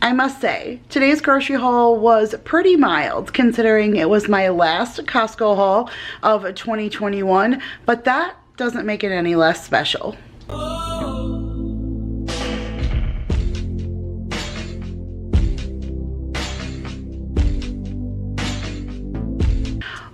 I must say, today's grocery haul was pretty mild considering it was my last Costco haul of 2021, but that doesn't make it any less special.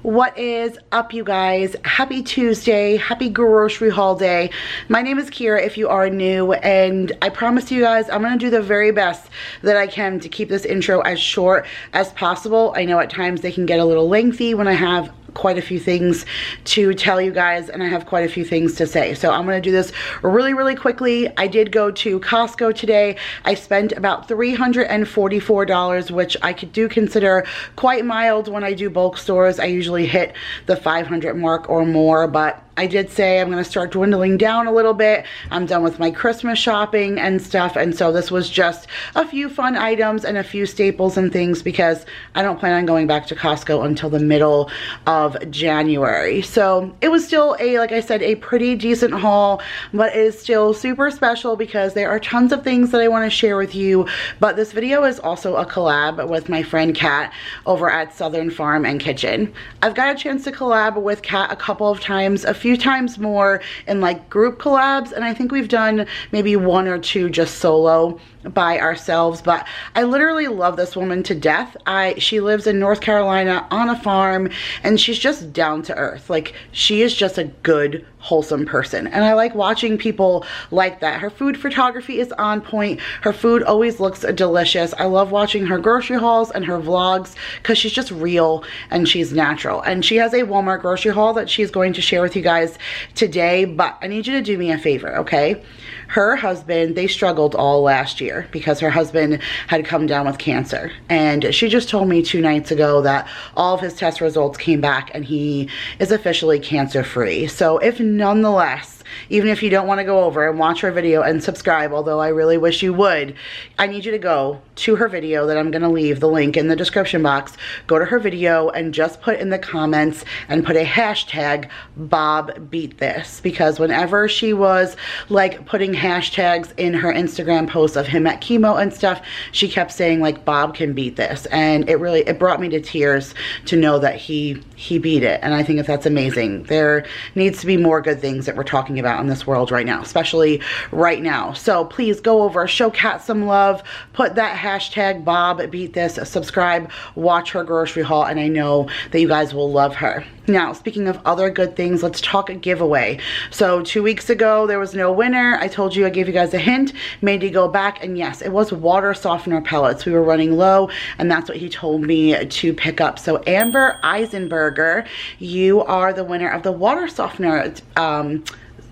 What is up, you guys? Happy Tuesday, happy grocery haul day. My name is Kira if you are new, and I promise you guys I'm gonna do the very best that I can to keep this intro as short as possible. I know at times they can get a little lengthy when I have quite a few things to tell you guys and I have quite a few things to say. So I'm going to do this really quickly. I did go to Costco today. I spent about $344, which I do consider quite mild when I do bulk stores. I usually hit the 500 mark or more, but I did say I'm going to start dwindling down a little bit. I'm done with my Christmas shopping and stuff, and so this was just a few fun items and a few staples and things because I don't plan on going back to Costco until the middle of January. So it was still like I said, a pretty decent haul, but it is still super special because there are tons of things that I want to share with you. But this video is also a collab with my friend Kat over at Southern Farm and Kitchen. I've got a chance to collab with Kat a couple of times, a few times more in like group collabs, and I think we've done maybe one or two just solo by ourselves, but I literally love this woman to death. She lives in North Carolina on a farm, and she's just down to earth. Like, she is just a good, wholesome person, and I like watching people like that. Her food photography is on point. Her food always looks delicious. I love watching her grocery hauls and her vlogs because she's just real and she's natural. And she has a Walmart grocery haul that she's going to share with you guys today, but I need you to do me a favor, okay? Her husband, they struggled all last year because her husband had come down with cancer, and she just told me 2 nights ago that all of his test results came back and he is officially cancer free. So if nonetheless, even if you don't want to go over and watch her video and subscribe, although I really wish you would, I need you to go to her video that I'm going to leave the link in the description box. Go to her video and just put in the comments and put a hashtag Bob beat this, because whenever she was like putting hashtags in her Instagram posts of him at chemo and stuff, she kept saying like Bob can beat this, and it brought me to tears to know that he beat it. And I think that that's amazing. There needs to be more good things that we're talking about in this world right now, especially right now. So please go over, show Kat some love, put that hashtag Bob beat this, subscribe, watch her grocery haul, and I know that you guys will love her. Now, speaking of other good things, let's talk a giveaway. So 2 weeks ago, there was no winner. I told you, I gave you guys a hint, made you go back, and yes, it was water softener pellets. We were running low, and that's what he told me to pick up. So Amber Eisenberger, you are the winner of the water softener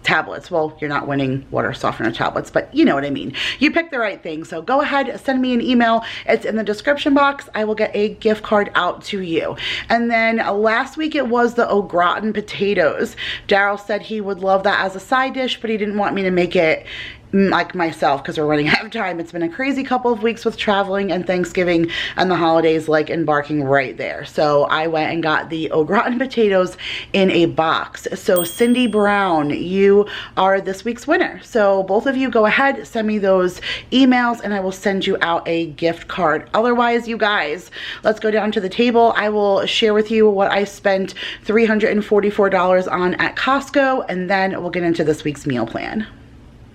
tablets. Well, you're not winning water softener tablets, but you know what I mean. You picked the right thing. So go ahead, send me an email. It's in the description box. I will get a gift card out to you. And then last week it was the au gratin potatoes. Daryl said he would love that as a side dish, but he didn't want me to make it like myself because we're running out of time. It's been a crazy couple of weeks with traveling and Thanksgiving and the holidays like embarking right there. So I went and got the au gratin potatoes in a box. So Cindy Brown, you are this week's winner. So both of you go ahead, send me those emails, and I will send you out a gift card. Otherwise, you guys, let's go down to the table. I will share with you what I spent $344 on at Costco, and then we'll get into this week's meal plan.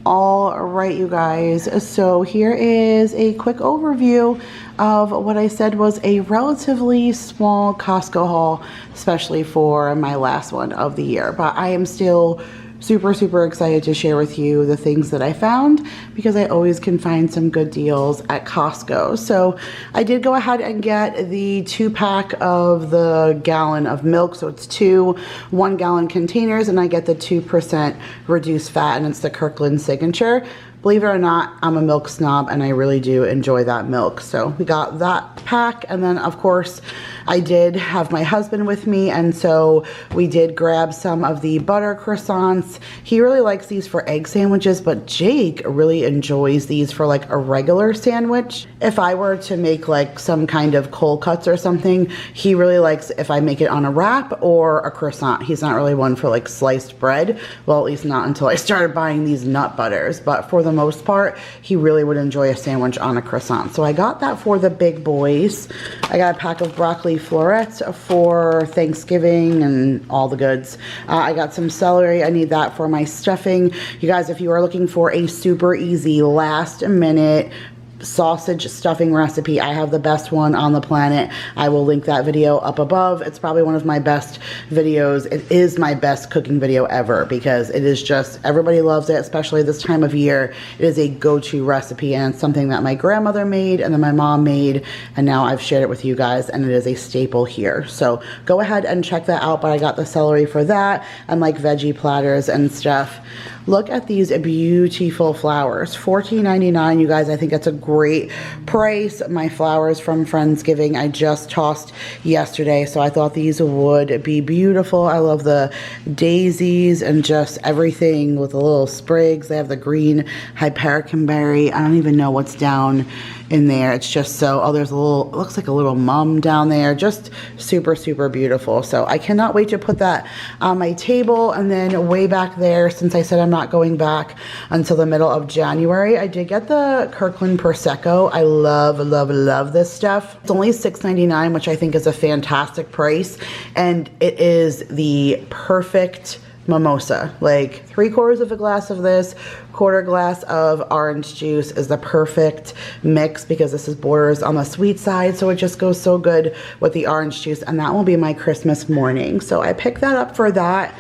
All right, you guys, so here is a quick overview of what I said was a relatively small Costco haul, especially for my last one of the year, but I am still super excited to share with you the things that I found because I always can find some good deals at Costco. So I did go ahead and get the 2-pack of the gallon of milk. So it's 2 1-gallon containers, and I get the 2% reduced fat, and it's the Kirkland Signature. Believe it or not, I'm a milk snob and I really do enjoy that milk. So we got that pack, and then of course I did have my husband with me, and so we did grab some of the butter croissants. He really likes these for egg sandwiches, but Jake really enjoys these for like a regular sandwich. If I were to make like some kind of cold cuts or something, he really likes if I make it on a wrap or a croissant. He's not really one for like sliced bread. Well, at least not until I started buying these nut butters, but for the most part, he really would enjoy a sandwich on a croissant. So I got that for the big boys. I got a pack of broccoli florets for Thanksgiving and all the goods. I got some celery. I need that for my stuffing. You guys, if you are looking for a super easy last minute sausage stuffing recipe, I have the best one on the planet. I will link that video up above. It's probably one of my best videos. It is my best cooking video ever because it is just, everybody loves it, especially this time of year. It is a go-to recipe, and it's something that my grandmother made and then my mom made, and now I've shared it with you guys, and it is a staple here. So go ahead and check that out, but I got the celery for that and like veggie platters and stuff. Look at these beautiful flowers, $14.99, you guys. I think that's a great price. My flowers from Friendsgiving I just tossed yesterday, so I thought these would be beautiful. I love the daisies and just everything with the little sprigs. They have the green hypericum berry. I don't even know what's down in there. It's just so, oh, there's a little, it looks like a little mum down there. Just super, super beautiful. So I cannot wait to put that on my table. And then way back there, since I said I'm not going back until the middle of January, I did get the Kirkland Prosecco. I love, love, love this stuff. It's only $6.99, which I think is a fantastic price. And it is the perfect mimosa. Like 3/4 of a glass of this, 1/4 glass of orange juice is the perfect mix because this is borders on the sweet side, so it just goes so good with the orange juice, and that will be my Christmas morning. So I picked that up for that.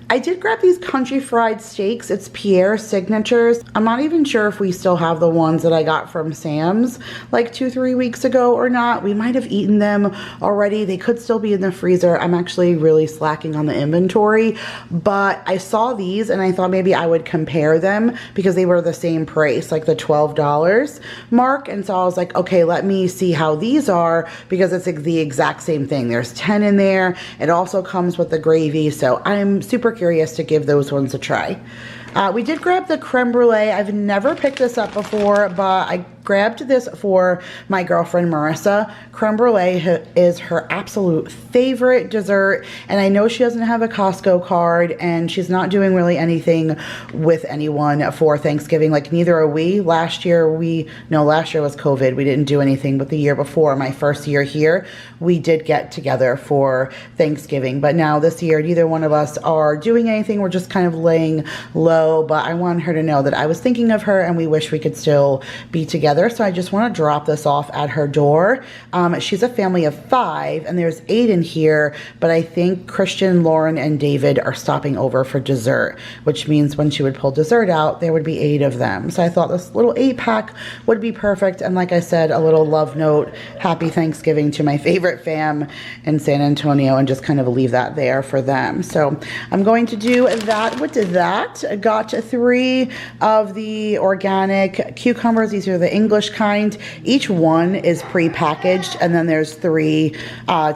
I did grab these country fried steaks. It's Pierre's Signatures. I'm not even sure if we still have the ones that I got from Sam's like 2-3 weeks ago or not. We might have eaten them already. They could still be in the freezer. I'm actually really slacking on the inventory, but I saw these and I thought maybe I would compare them because they were the same price, like the $12 mark. And so I was like, okay, let me see how these are because it's the exact same thing. There's 10 in there. It also comes with the gravy. So I'm super curious to give those ones a try. We did grab the creme brulee. I've never picked this up before, but I grabbed this for my girlfriend Marissa. Creme brulee is her absolute favorite dessert, and I know she doesn't have a Costco card and she's not doing really anything with anyone for Thanksgiving. Like neither are we. Last year was COVID. We didn't do anything, but the year before, my first year here, we did get together for Thanksgiving. But now this year, neither one of us are doing anything. We're just kind of laying low, but I wanted her to know that I was thinking of her and we wish we could still be together. So I just want to drop this off at her door. She's a family of 5 and there's 8 in here, but I think Christian, Lauren, and David are stopping over for dessert, which means when she would pull dessert out, there would be 8 of them. So I thought this little 8-pack would be perfect. And like I said, a little love note, happy Thanksgiving to my favorite fam in San Antonio, and just kind of leave that there for them. So I'm going to do that with that. I got 3 of the organic cucumbers. These are the English kind. Each one is pre-packaged, and then there's 3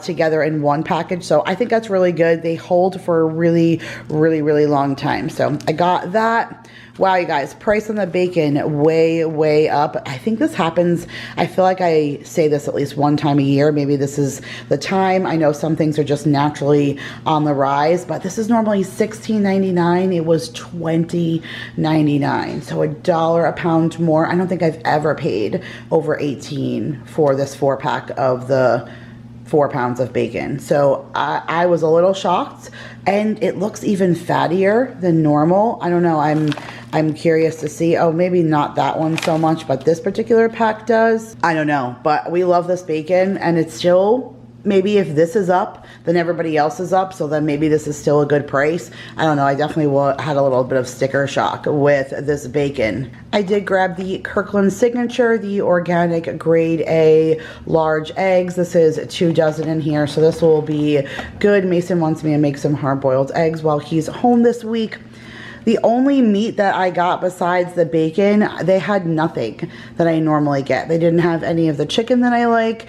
together in one package. So I think that's really good. They hold for a really, really, really long time. So I got that. Wow, you guys, price on the bacon way, way up. I think this happens, I feel like I say this at least one time a year. Maybe this is the time. I know some things are just naturally on the rise, but this is normally $16.99. It was $20.99. So $1 a pound more. I don't think I've ever paid over $18 for this 4-pack of the 4 pounds of bacon. So I was a little shocked, and it looks even fattier than normal. I don't know. I'm curious to see. Oh, maybe not that one so much, but this particular pack does. I don't know, but we love this bacon, and it's still, maybe if this is up, then everybody else is up, so then maybe this is still a good price. I don't know. I definitely had a little bit of sticker shock with this bacon. I did grab the Kirkland Signature, the organic grade A large eggs. This is 2 dozen in here, so this will be good. Mason wants me to make some hard-boiled eggs while he's home this week. The only meat that I got besides the bacon, they had nothing that I normally get. They didn't have any of the chicken that I like.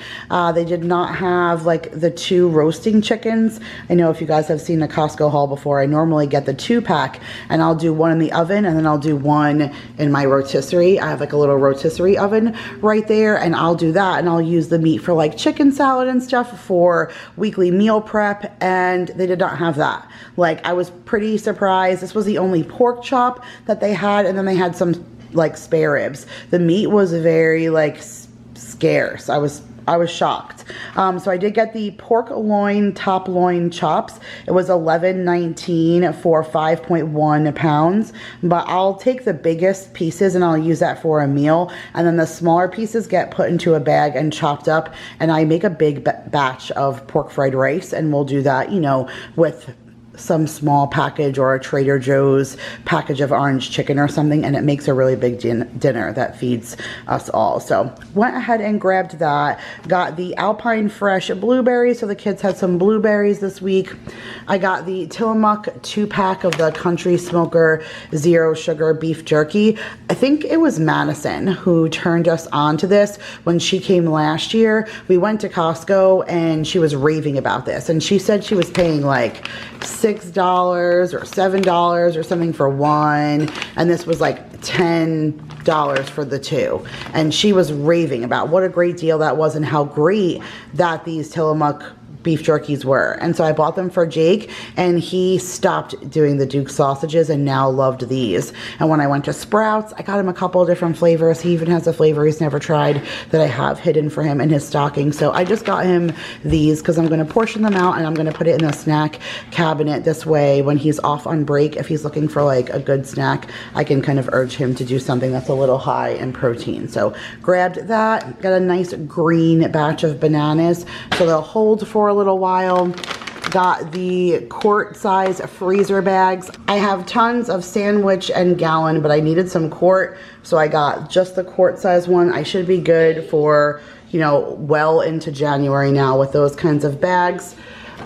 They did not have like the 2 roasting chickens. I know if you guys have seen the Costco haul before, I normally get the 2-pack, and I'll do one in the oven and then I'll do one in my rotisserie. I have like a little rotisserie oven right there, and I'll do that, and I'll use the meat for like chicken salad and stuff for weekly meal prep, and they did not have that. Like, I was pretty surprised. This was the only pork chop that they had, and then they had some like spare ribs. The meat was very like scarce. I was shocked. So I did get the pork loin, top loin chops. It was $11.19 for 5.1 pounds, but I'll take the biggest pieces and I'll use that for a meal, and then the smaller pieces get put into a bag and chopped up, and I make a big batch of pork fried rice, and we'll do that, you know, with some small package or a Trader Joe's package of orange chicken or something, and it makes a really big dinner that feeds us all. So went ahead and grabbed that. Got the Alpine Fresh blueberries, so the kids had some blueberries this week. I got the Tillamook 2-pack of the Country Smoker Zero Sugar Beef Jerky. I think it was Madison who turned us on to this when she came last year. We went to Costco and she was raving about this, and she said she was paying like $6 or $7 or something for one, and this was like $10 for the 2, and she was raving about what a great deal that was and how great that these Tillamook beef jerkies were. And so I bought them for Jake, and he stopped doing the Duke sausages and now loved these. And when I went to Sprouts, I got him a couple of different flavors. He even has a flavor he's never tried that I have hidden for him in his stocking. So I just got him these because I'm going to portion them out and I'm going to put it in the snack cabinet. This way, when he's off on break, if he's looking for like a good snack, I can kind of urge him to do something that's a little high in protein. So grabbed that, got a nice green batch of bananas so they'll hold for a little while. Got the quart size freezer bags. I have tons of sandwich and gallon, but I needed some quart, so I got just the quart size one. I should be good for, you know, well into January now with those kinds of bags.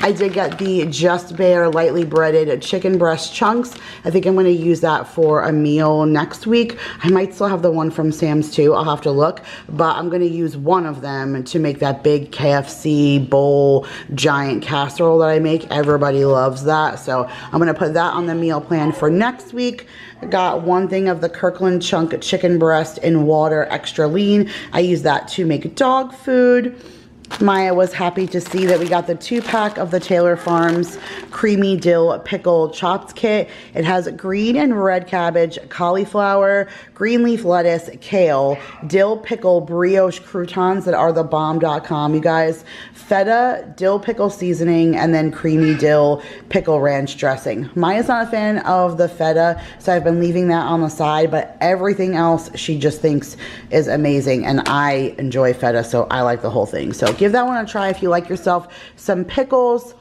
I did get the Just Bare lightly breaded chicken breast chunks. I think I'm going to use that for a meal next week. I might still have the one from Sam's too. I'll have to look, but I'm going to use one of them to make that big KFC bowl giant casserole that I make. Everybody loves that, so I'm going to put that on the meal plan for next week. I got one thing of the Kirkland chunk chicken breast in water extra lean. I use that to make dog food. Maya was happy to see that we got the 2-pack of the Taylor Farms Creamy Dill Pickle Chopped Kit. It has green and red cabbage, cauliflower, green leaf lettuce, kale, dill pickle brioche croutons that are the bomb.com, you guys, feta, dill pickle seasoning, and then creamy dill pickle ranch dressing. Maya's not a fan of the feta, so I've been leaving that on the side, but everything else she just thinks is amazing, and I enjoy feta, so I like the whole thing. So give that one a try if you like yourself some pickles.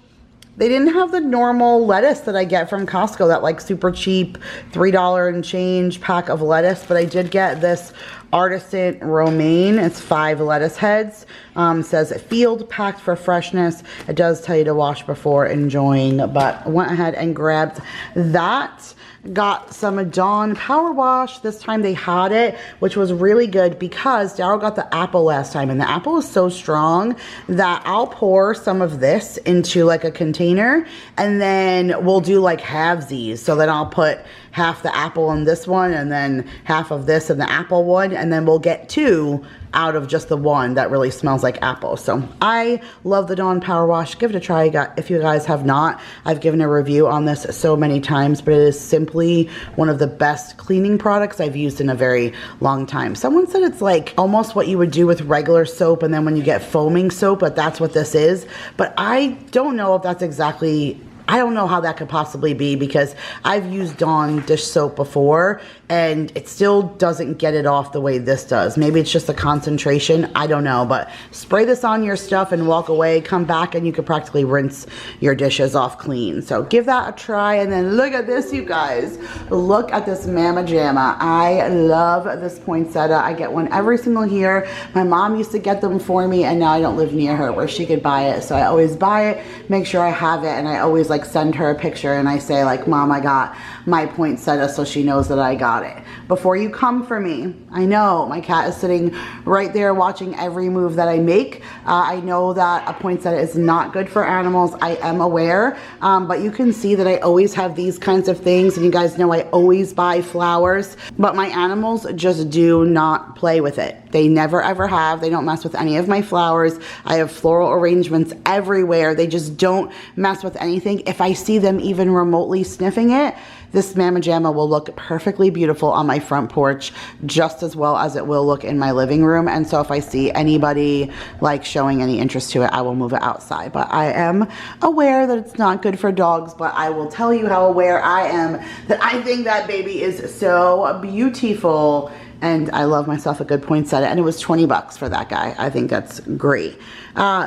They didn't have the normal lettuce that I get from Costco, that like super cheap $3 and change pack of lettuce, but I did get this artisan romaine. It's 5 lettuce heads. Says field packed for freshness. It does tell you to wash before enjoying, but I went ahead and grabbed that. Got some Dawn Power Wash. This time they had it, which was really good because Daryl got the apple last time, and the apple is so strong that I'll pour some of this into like a container, and then we'll do like halvesies. So then I'll put half the apple in this one and then half of this in the apple one, and then we'll get 2 out of just the one that really smells like apple. So I love the Dawn Power Wash. Give it a try if you guys have not. I've given a review on this so many times, but it is simply one of the best cleaning products I've used in a very long time. Someone said it's like almost what you would do with regular soap, and then when you get foaming soap, but that's what this is. But I don't know if that's exactly, I don't know how that could possibly be, because I've used Dawn dish soap before and it still doesn't get it off the way this does. Maybe it's just the concentration, I don't know, but spray this on your stuff and walk away, come back, and you could practically rinse your dishes off clean. So give that a try, and then look at this, you guys. Look at this Mama Jamma. I love this poinsettia. I get one every single year. My mom used to get them for me, and now I don't live near her where she could buy it, so I always buy it, make sure I have it, and I always like like send her a picture and I say like, Mom, I got my poinsettia, so she knows that I got it. Before you come for me, I know my cat is sitting right there watching every move that I make. I know that a poinsettia is not good for animals. I am aware, but you can see that I always have these kinds of things, and you guys know I always buy flowers, but my animals just do not play with it. They never ever have. They don't mess with any of my flowers. I have floral arrangements everywhere. They just don't mess with anything. If I see them even remotely sniffing it, this Mama Jamma will look perfectly beautiful on my front porch, just as well as it will look in my living room. And so if I see anybody like showing any interest to it, I will move it outside. But I am aware that it's not good for dogs, but I will tell you how aware I am that I think that baby is so beautiful. And I love myself a good poinsettia, and it was 20 bucks for that guy. I think that's great.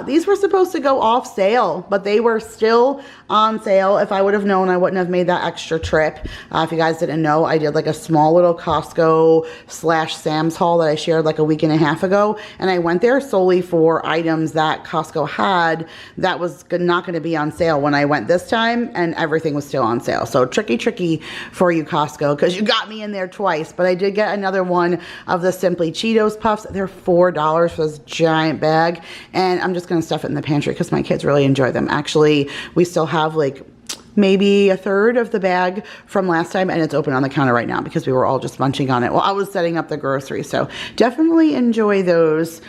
These were supposed to go off sale, but they were still on sale. If I would have known, I wouldn't have made that extra trip. If you guys didn't know, I did like a small little Costco / Sam's haul that I shared like a week and a half ago, and I went there solely for items that Costco had that was not going to be on sale when I went this time, and everything was still on sale. So tricky for you, Costco, because you got me in there twice. But I did get another one of the Simply Cheetos Puffs. They're $4 for this giant bag, and I'm just gonna stuff it in the pantry because my kids really enjoy them. Actually, we still have like maybe a third of the bag from last time, and it's open on the counter right now because we were all just munching on it while I was setting up the grocery. So definitely enjoy those.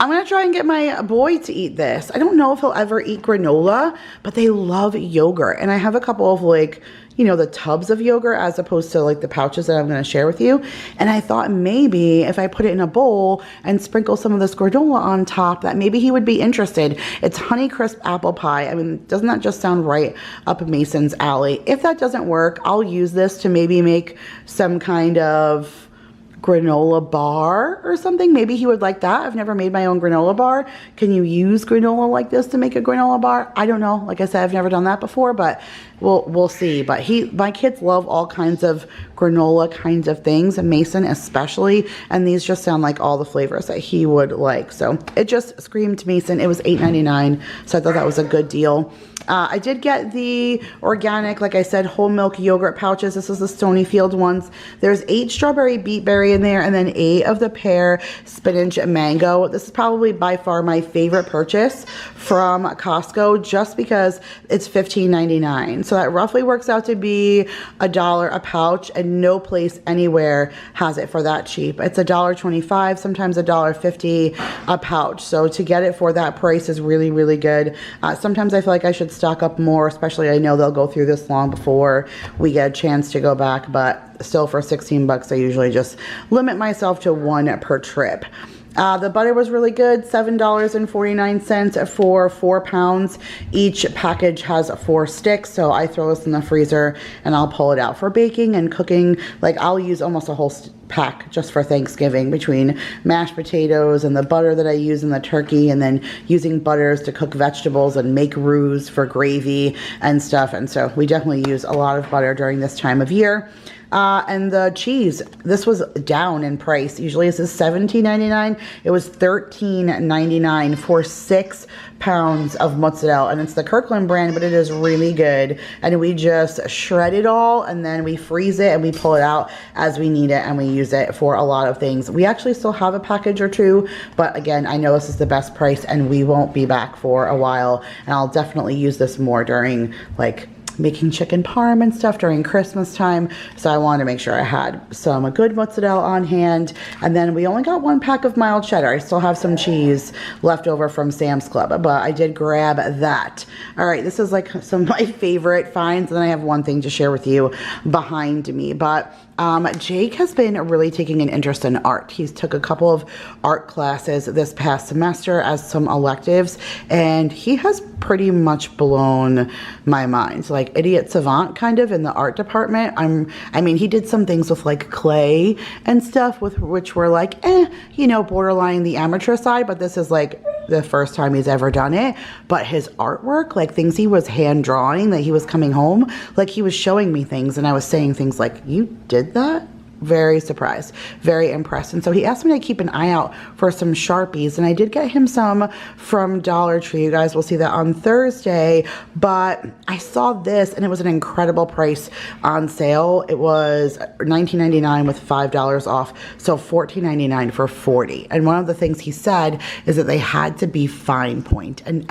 I'm gonna try and get my boy to eat this. I don't know if he'll ever eat granola, but they love yogurt, and I have a couple of like, you know, the tubs of yogurt as opposed to like the pouches that I'm going to share with you. And I thought maybe if I put it in a bowl and sprinkle some of this granola on top, that maybe he would be interested. It's Honeycrisp apple pie. I mean, doesn't that just sound right up Mason's alley? If that doesn't work, I'll use this to maybe make some kind of granola bar or something. Maybe he would like that. I've never made my own granola bar. Can you use granola like this to make a granola bar? I don't know. Like I said, I've never done that before, but we'll see. But my kids love all kinds of granola kinds of things, and Mason especially, and these just sound like all the flavors that he would like. So it just screamed Mason. It was $8.99, so I thought that was a good deal. I did get the organic, like I said, whole milk yogurt pouches. This is the Stonyfield ones. There's 8 strawberry beetberry in there, and then 8 of the pear, spinach, and mango. This is probably by far my favorite purchase from Costco, just because it's $15.99. So that roughly works out to be $1 a pouch, and no place anywhere has it for that cheap. It's $1.25, sometimes $1.50 a pouch. So to get it for that price is really, really good. Sometimes I feel like I should stock up more, especially I know they'll go through this long before we get a chance to go back, but still for 16 bucks, I usually just limit myself to 1 per trip. The butter was really good, $7.49 for 4 pounds. Each package has 4 sticks, so I throw this in the freezer and I'll pull it out for baking and cooking. Like, I'll use almost a whole pack just for Thanksgiving, between mashed potatoes and the butter that I use in the turkey, and then using butters to cook vegetables and make roux for gravy and stuff. And so we definitely use a lot of butter during this time of year. And the cheese, this was down in price. Usually this is $17.99. It was $13.99 for 6 pounds of mozzarella, and it's the Kirkland brand, but it is really good. And we just shred it all, and then we freeze it and we pull it out as we need it, and we use it for a lot of things. We actually still have a package or 2, but again, I know this is the best price and we won't be back for a while, and I'll definitely use this more during like making chicken parm and stuff during Christmas time. So I wanted to make sure I had some good mozzarella on hand. And then we only got 1 pack of mild cheddar. I still have some cheese left over from Sam's Club, but I did grab that. All right, this is like some of my favorite finds, and then I have one thing to share with you behind me. But Jake has been really taking an interest in art. He's took a couple of art classes this past semester as some electives, and he has pretty much blown my mind. Like idiot savant kind of in the art department. I mean, he did some things with like clay and stuff with which were like, you know, borderline the amateur side, but this is like the first time he's ever done it. But his artwork, like things he was hand drawing that he was coming home, like he was showing me things and I was saying things like, you did that? very surprised, very impressed. And so he asked me to keep an eye out for some Sharpies, and I did get him some from Dollar Tree. You guys will see that on Thursday, but I saw this and it was an incredible price on sale. It was $19.99 with $5 off, so $14.99 for 40. And one of the things he said is that they had to be fine point, and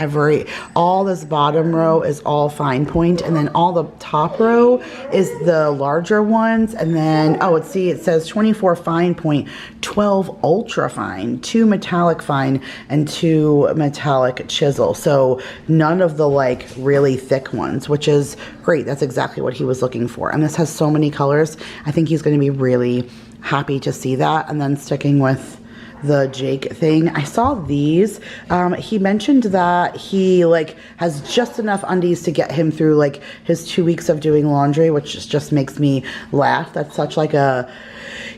all this bottom row is all fine point, and then all the top row is the larger ones. And then it says 24 fine point, 12 ultra fine, 2 metallic fine, and 2 metallic chisel. So none of the like really thick ones, which is great. That's exactly what he was looking for. And this has so many colors. I think he's going to be really happy to see that. And then sticking with the Jake thing, I saw these. He mentioned that he like has just enough undies to get him through like his 2 weeks of doing laundry, which just makes me laugh. That's such like a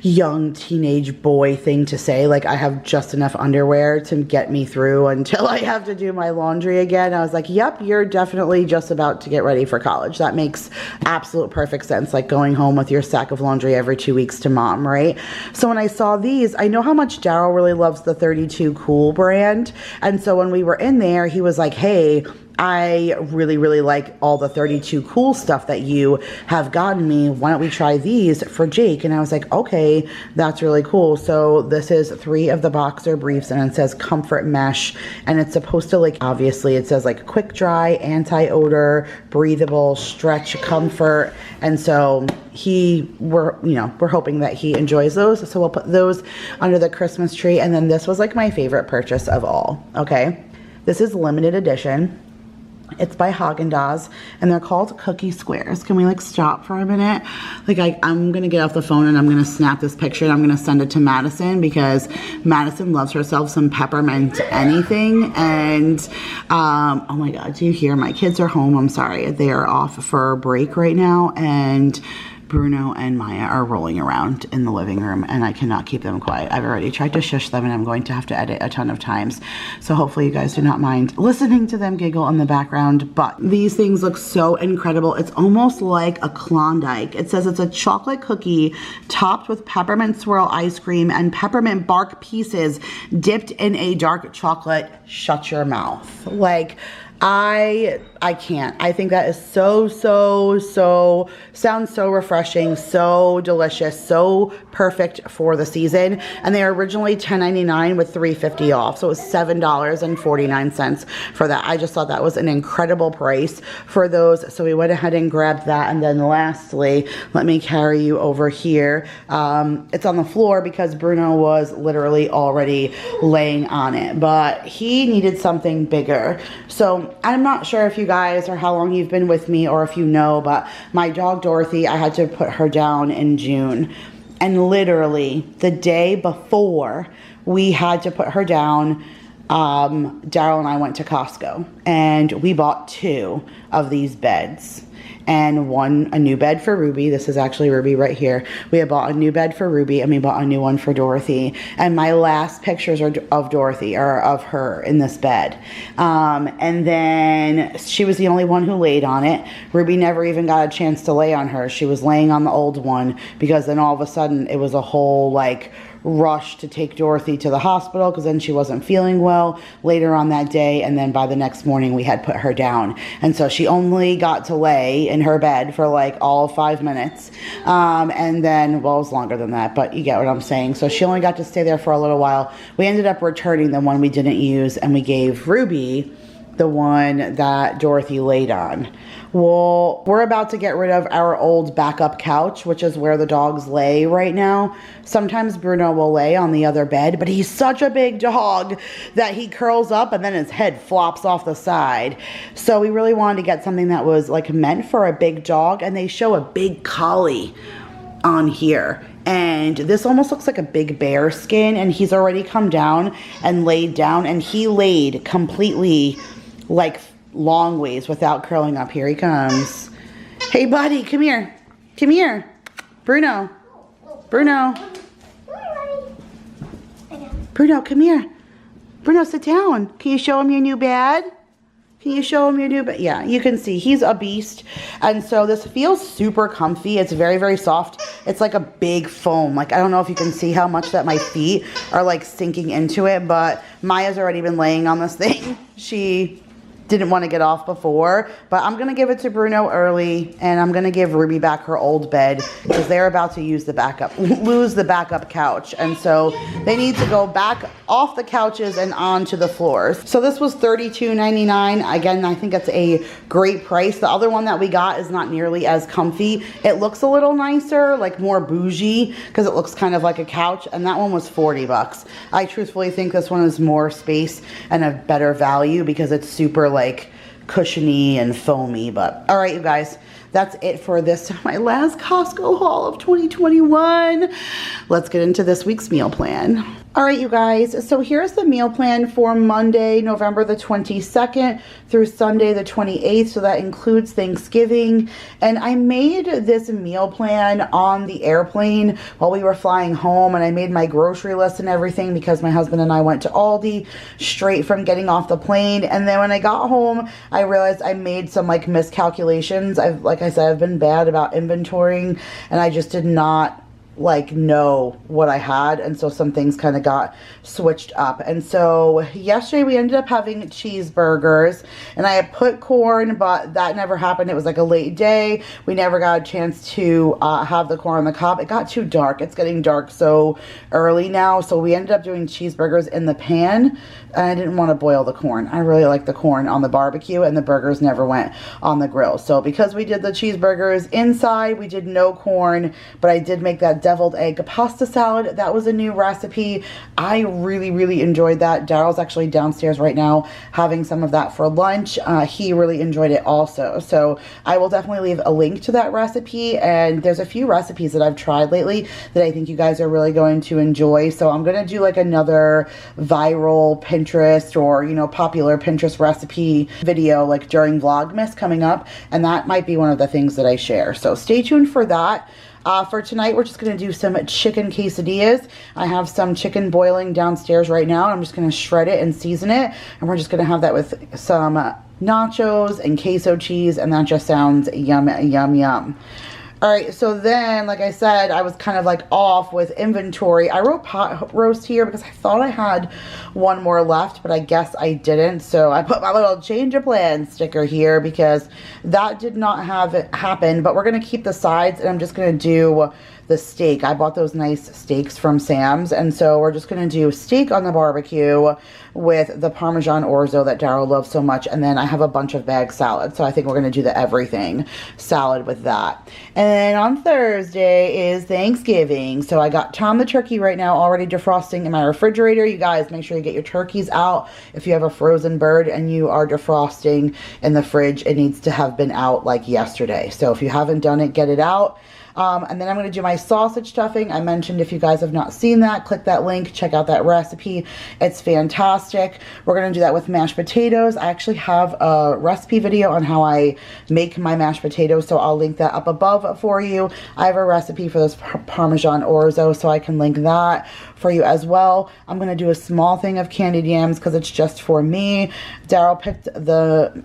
young teenage boy thing to say, like I have just enough underwear to get me through until I have to do my laundry again. I was like, yep, you're definitely just about to get ready for college. That makes absolute perfect sense, like going home with your sack of laundry every 2 weeks to mom, right? So when I saw these, I know how much Daryl really loves the 32 Cool brand, and so when we were in there, he was like, hey, I really, really like all the 32 Cool stuff that you have gotten me. Why don't we try these for Jake? And I was like, okay, that's really cool. So this is 3 of the boxer briefs, and it says comfort mesh, and it's supposed to like, obviously it says like quick dry, anti-odor, breathable, stretch, comfort. And so we're hoping that he enjoys those. So we'll put those under the Christmas tree. And then this was like my favorite purchase of all. Okay. This is limited edition. It's by Haagen-Dazs, and they're called cookie squares. Can we like stop for a minute? Like I'm gonna get off the phone and I'm gonna snap this picture and I'm gonna send it to Madison, because Madison loves herself some peppermint anything. And oh my god, do you hear? My kids are home. I'm sorry, they are off for a break right now, and Bruno and Maya are rolling around in the living room, and I cannot keep them quiet. I've already tried to shush them, and I'm going to have to edit a ton of times. So hopefully you guys do not mind listening to them giggle in the background. But these things look so incredible. It's almost like a Klondike. It says it's a chocolate cookie topped with peppermint swirl ice cream and peppermint bark pieces dipped in a dark chocolate. Shut your mouth. Like, I can't. I think that is so sounds so refreshing, so delicious, so perfect for the season. And they are originally $10.99 with $3.50 off. So it was $7.49 for that. I just thought that was an incredible price for those. So we went ahead and grabbed that. And then lastly, let me carry you over here. It's on the floor because Bruno was literally already laying on it, but he needed something bigger. So I'm not sure if you guys or how long you've been with me or if you know, but my dog Dorothy, I had to put her down in June. And literally the day before we had to put her down, Daryl and I went to Costco and we bought 2 of these beds. And a new bed for Ruby. This is actually Ruby right here. We had bought a new bed for Ruby, and we bought a new one for Dorothy. And my last pictures are of Dorothy, or of her in this bed. And then she was the only one who laid on it. Ruby never even got a chance to lay on her. She was laying on the old one, because then all of a sudden it was a whole like rush to take Dorothy to the hospital, because then she wasn't feeling well later on that day, and then by the next morning we had put her down, and so she only got to lay in her bed for like all 5 minutes, and then, well, it was longer than that, but you get what I'm saying. So she only got to stay there for a little while. We ended up returning the one we didn't use, and we gave Ruby the one that Dorothy laid on. Well, we're about to get rid of our old backup couch, which is where the dogs lay right now. Sometimes Bruno will lay on the other bed, but he's such a big dog that he curls up and then his head flops off the side. So we really wanted to get something that was like meant for a big dog, and they show a big collie on here. And this almost looks like a big bear skin, and he's already come down and laid down, and he laid completely like long ways without curling up. Here he comes. Hey buddy, come here. Come here. Bruno. Bruno. Bruno, come here. Bruno, sit down. Can you show him your new bed? Can Can you show him your new bed? Yeah, you can see he's a beast. And so this feels super comfy. It's very, very soft. It's like a big foam. Like, I don't know if you can see how much that my feet are like sinking into it, but Maya's already been laying on this thing. She didn't want to get off before, but I'm going to give it to Bruno early, and I'm going to give Ruby back her old bed because they're about to lose the backup couch. And so they need to go back off the couches and onto the floors. So this was $32.99. Again, I think that's a great price. The other one that we got is not nearly as comfy. It looks a little nicer, like more bougie, because it looks kind of like a couch, and that one was 40 bucks. I truthfully think this one is more space and a better value because it's super like cushiony and foamy. But all right, you guys, that's it for this, my last Costco haul of 2021. Let's get into this week's meal plan. All right, you guys, so here's the meal plan for Monday, November the 22nd through Sunday the 28th. So that includes Thanksgiving. And I made this meal plan on the airplane while we were flying home, and I made my grocery list and everything because my husband and I went to Aldi straight from getting off the plane. And then when I got home, I realized I made some like miscalculations. Like I said, I've been bad about inventorying, and I just did not like know what I had, and so some things kind of got switched up. And so yesterday we ended up having cheeseburgers, and I had put corn, but that never happened. It was like a late day. We never got a chance to have the corn on the cob. It got too dark. It's getting dark so early now, so we ended up doing cheeseburgers in the pan, and I didn't want to boil the corn. I really like the corn on the barbecue, and the burgers never went on the grill. So because we did the cheeseburgers inside, we did no corn, but I did make that deviled egg pasta salad. That was a new recipe. I really enjoyed that. Daryl's actually downstairs right now having some of that for lunch. He really enjoyed it also. So I will definitely leave a link to that recipe, and there's a few recipes that I've tried lately that I think you guys are really going to enjoy. So I'm going to do like another viral Pinterest or, you know, popular Pinterest recipe video like during Vlogmas coming up, and that might be one of the things that I share. So stay tuned for that. For tonight, we're just going to do some chicken quesadillas. I have some chicken boiling downstairs right now. I'm just going to shred it and season it. And we're just going to have that with some nachos and queso cheese. And that just sounds yum, yum, yum. All right, so then, like I said, I was kind of like off with inventory. I wrote pot roast here because I thought I had one more left, but I guess I didn't. So I put my little change of plans sticker here because that did not have it happen. But we're going to keep the sides, and I'm just going to do the steak. I bought those nice steaks from Sam's, and so we're just going to do steak on the barbecue with the Parmesan orzo that Daryl loves so much, and then I have a bunch of bag salad, so I think we're going to do the everything salad with that. And then on Thursday is Thanksgiving, so I got Tom the turkey right now already defrosting in my refrigerator. You guys, make sure you get your turkeys out. If you have a frozen bird and you are defrosting in the fridge, it needs to have been out like yesterday. So if you haven't done it, get it out. And then I'm going to do my sausage stuffing. I mentioned if you guys have not seen that, click that link, check out that recipe. It's fantastic. We're going to do that with mashed potatoes. I actually have a recipe video on how I make my mashed potatoes, so I'll link that up above for you. I have a recipe for this Parmesan orzo, so I can link that for you as well. I'm going to do a small thing of candied yams because it's just for me. Daryl picked the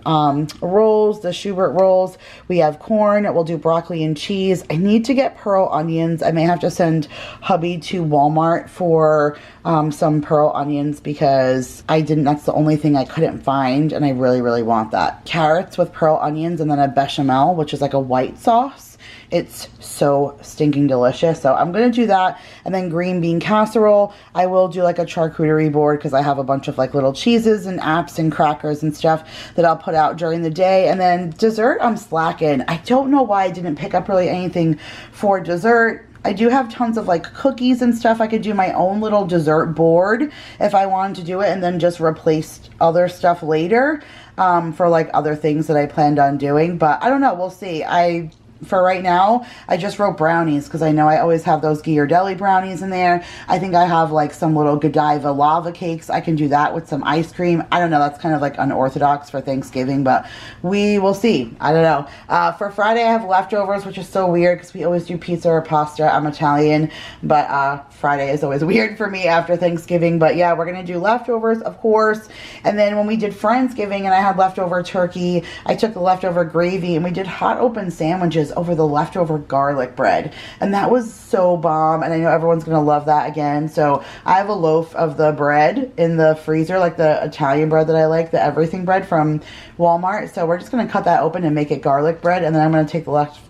rolls, the Schubert rolls. We have corn. We'll do broccoli and cheese. I need to get pearl onions. I may have to send hubby to Walmart for some pearl onions because that's the only thing I couldn't find, and I really want that. Carrots with pearl onions, and then a bechamel, which is like a white sauce. It's so stinking delicious. So I'm going to do that. And then green bean casserole. I will do like a charcuterie board because I have a bunch of like little cheeses and apps and crackers and stuff that I'll put out during the day. And then dessert, I'm slacking. I don't know why I didn't pick up really anything for dessert. I do have tons of like cookies and stuff. I could do my own little dessert board if I wanted to do it, and then just replace other stuff later for like other things that I planned on doing. But I don't know. We'll see. for right now, I just wrote brownies because I know I always have those Ghirardelli brownies in there. I think I have like some little Godiva lava cakes. I can do that with some ice cream. I don't know. That's kind of like unorthodox for Thanksgiving, but we will see. I don't know. For Friday, I have leftovers, which is so weird because we always do pizza or pasta. I'm Italian, but Friday is always weird for me after Thanksgiving. But yeah, we're going to do leftovers, of course. And then when we did Friendsgiving and I had leftover turkey, I took the leftover gravy and we did hot open sandwiches over the leftover garlic bread. And that was so bomb. And I know everyone's going to love that again. So I have a loaf of the bread in the freezer, like the Italian bread that I like, the everything bread from Walmart. So we're just going to cut that open and make it garlic bread. And then I'm going to take the leftover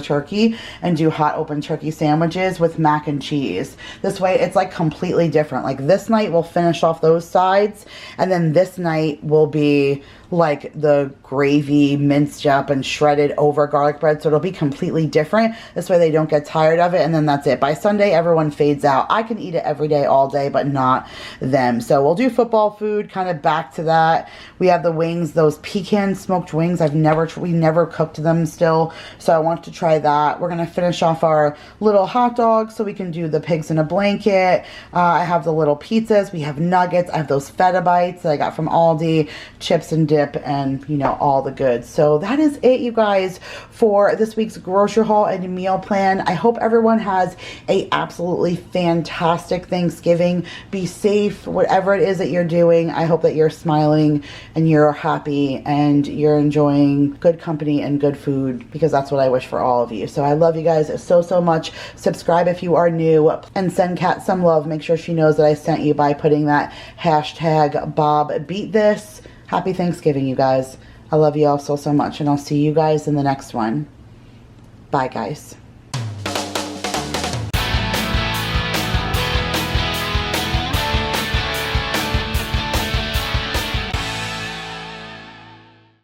turkey and do hot open turkey sandwiches with mac and cheese. This way it's like completely different. Like this night we'll finish off those sides, and then this night will be like the gravy minced up and shredded over garlic bread, so it'll be completely different. This way they don't get tired of it, and then that's it. By Sunday everyone fades out. I can eat it every day all day, but not them. So we'll do football food, kind of back to that. We have the wings, those pecan smoked wings. We never cooked them still, so I want to try that. We're gonna finish off our little hot dogs so we can do the pigs in a blanket. I have the little pizzas. We have nuggets. I have those feta bites that I got from Aldi, chips and dip, and you know, all the goods. So that is it, you guys, for this week's grocery haul and meal plan. I hope everyone has a absolutely fantastic Thanksgiving. Be safe, whatever it is that you're doing. I hope that you're smiling and you're happy and you're enjoying good company and good food, because that's what I wish for all of you. So I love you guys so much. Subscribe if you are new, and send Kat some love. Make sure she knows that I sent you by putting that hashtag Bob Beat This. Happy Thanksgiving, you guys. I love you all so much, and I'll see you guys in the next one. Bye, guys.